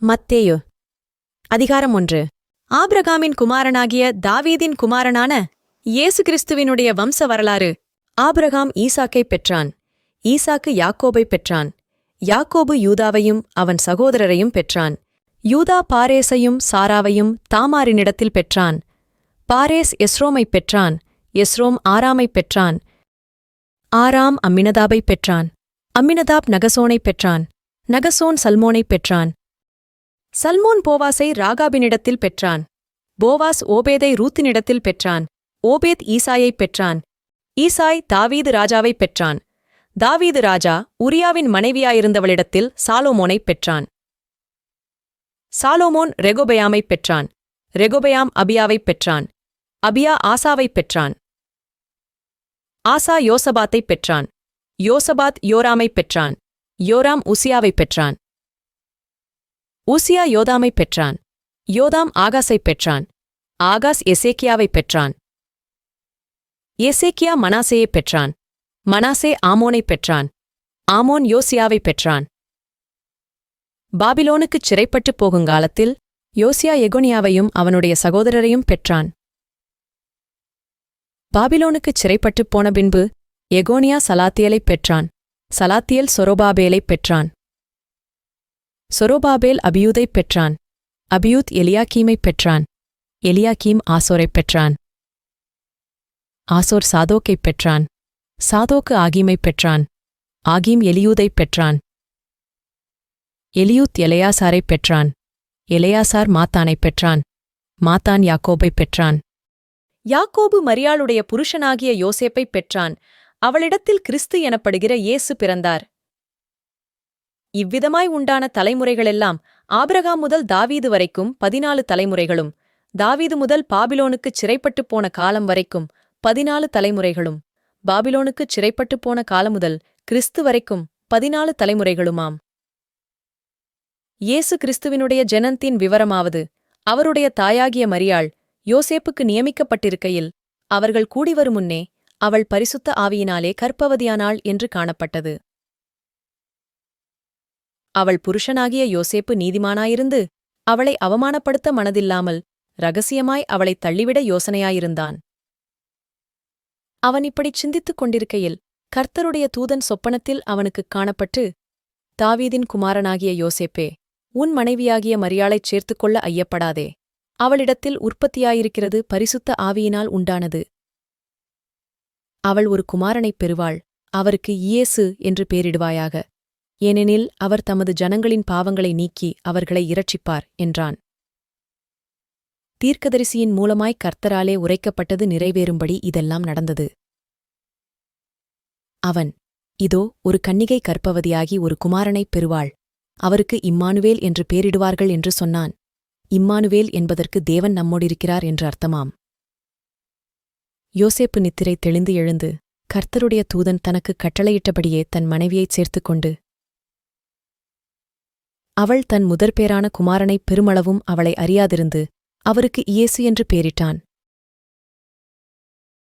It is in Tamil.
மத்தேயு அதிகாரம் 1. ஆபிரகாமின் குமாரனாகிய தாவீதின் குமாரனான இயேசு கிறிஸ்துவினுடைய வம்ச வரலாறு. ஆபிரகாம் ஈசாக்கைப் பெற்றான். ஈசாக்கு யாக்கோபைப் பெற்றான். யாக்கோபு யூதாவையும் அவன் சகோதரரையும் பெற்றான். யூதா பாரேசையும் சாராவையும் தாமாரினிடத்தில் பெற்றான். பாரேஸ் எஸ்ரோமைப் பெற்றான். எஸ்ரோம் ஆராமைப் பெற்றான். ஆராம் அம்மினதாபைப் பெற்றான். அம்மினதாப் நகசோனைப் பெற்றான். நகசோன் சல்மோனைப் பெற்றான். சல்மோன் போவாசை ராகாபினிடத்தில் பெற்றான். போவாஸ் ஓபேதை ரூத்தினிடத்தில் பெற்றான். ஓபேத் ஈசாயைப் பெற்றான். ஈசாய் தாவீது ராஜாவைப் பெற்றான். தாவீது ராஜா உரியாவின் மனைவியாயிருந்தவளிடத்தில் சாலோமோனைப் பெற்றான். சாலோமோன் ரெகொபெயாமைப் பெற்றான். ரெகொபெயாம் அபியாவைப் பெற்றான். அபியா ஆசாவைப் பெற்றான். ஆசா யோசபாத்தைப் பெற்றான். யோசபாத் யோராமைப் பெற்றான். யோராம் உசியாவைப் பெற்றான். ஊசியா யோதாமைப் பெற்றான். யோதாம் ஆகாஸைப் பெற்றான். ஆகாஸ் எசேக்கியாவைப் பெற்றான். எசேக்கியா மனாசேயைப் பெற்றான். மனாசே ஆமோனைப் பெற்றான். ஆமோன் யோசியாவைப் பெற்றான். பாபிலோனுக்குச் சிறைப்பட்டுப் போகுங்காலத்தில் யோசியா எகொனியாவையும் அவனுடைய சகோதரரையும் பெற்றான். பாபிலோனுக்குச் சிறைப்பட்டுப் போன பின்பு எகோனியா சலாத்தியலைப் பெற்றான். சலாத்தியல் சொரோபாபேலைப் பெற்றான். சொரோபாபேல் அபியூதைப் பெற்றான். அபியூத் எலியாக்கீமைப் பெற்றான். எலியாக்கீம் ஆசோரைப் பெற்றான். ஆசோர் சாதோக்கைப் பெற்றான். சாதோக்கு ஆகீமைப் பெற்றான். ஆகீம் எலியூதைப் பெற்றான். எலியூத் எலெயாசாரைப் பெற்றான். எலெயாசார் மாத்தானைப் பெற்றான். மாத்தான் யாக்கோபைப் பெற்றான். யாக்கோபு மரியாளுடைய புருஷனாகிய யோசேப்பைப் பெற்றான். அவளிடத்தில் கிறிஸ்து எனப்படுகிற இயேசு பிறந்தார். இவ்விதமாய் உண்டான தலைமுறைகளெல்லாம் ஆபிரகாம் முதல் தாவீது வரைக்கும் 14 தலைமுறைகளும், தாவீது முதல் பாபிலோனுக்குச் சிறைப்பட்டுப் போன காலம் வரைக்கும் 14 தலைமுறைகளும், பாபிலோனுக்குச் சிறைப்பட்டுப் போன காலம் முதல் கிறிஸ்து வரைக்கும் 14 தலைமுறைகளுமாம். இயேசு கிறிஸ்துவினுடைய ஜனனத்தின் விவரமாவது, அவருடைய தாயாகிய மரியாள் யோசேப்புக்கு நியமிக்கப்பட்டிருக்கையில் அவர்கள் கூடிவரும் முன்னே அவள் பரிசுத்த ஆவியினாலே கர்ப்பவதியானாள் என்று காணப்பட்டது. அவள் புருஷனாகிய யோசேப்பு நீதிமானாயிருந்து அவளை அவமானப்படுத்த மனதில்லாமல் இரகசியமாய் அவளைத் தள்ளிவிட யோசனையாயிருந்தான். அவன் இப்படிச் சிந்தித்துக் கொண்டிருக்கையில் கர்த்தருடைய தூதன் சொப்பனத்தில் அவனுக்குக் காணப்பட்டு, தாவீதின் குமாரனாகிய யோசேப்பே, உன் மனைவியாகிய மரியாளைச் சேர்த்துக்கொள்ள ஐயப்படாதே. அவளிடத்தில் உற்பத்தியாயிருக்கிறது பரிசுத்த ஆவியினால் உண்டானது. அவள் ஒரு குமாரனைப் பெறுவாள். அவருக்கு இயேசு என்று பேரிடுவாயாக. ஏனெனில் அவர் தமது ஜனங்களின் பாவங்களை நீக்கி அவர்களை இரட்சிப்பார் என்றான். தீர்க்கதரிசியின் மூலமாய் கர்த்தராலே உரைக்கப்பட்டது நிறைவேறும்படி இதெல்லாம் நடந்தது. அவன், இதோ ஒரு கன்னிகை கர்ப்பவதியாகி ஒரு குமாரனைப் பெறுவாள். அவருக்கு இம்மானுவேல் என்று பேரிடுவார்கள் என்று சொன்னான். இம்மானுவேல் என்பதற்கு தேவன் நம்மோடிருக்கிறார் என்று அர்த்தமாம். யோசேப்பு நித்திரை தெளிந்து எழுந்து கர்த்தருடைய தூதன் தனக்குக் கட்டளையிட்டபடியே தன் மனைவியைச் சேர்த்துக்கொண்டு, அவள் தன் முதற்பேறான குமாரனைப் பெருமளவும் அவளை அறியாதிருந்து அவருக்கு இயேசு என்று பேரிட்டான்.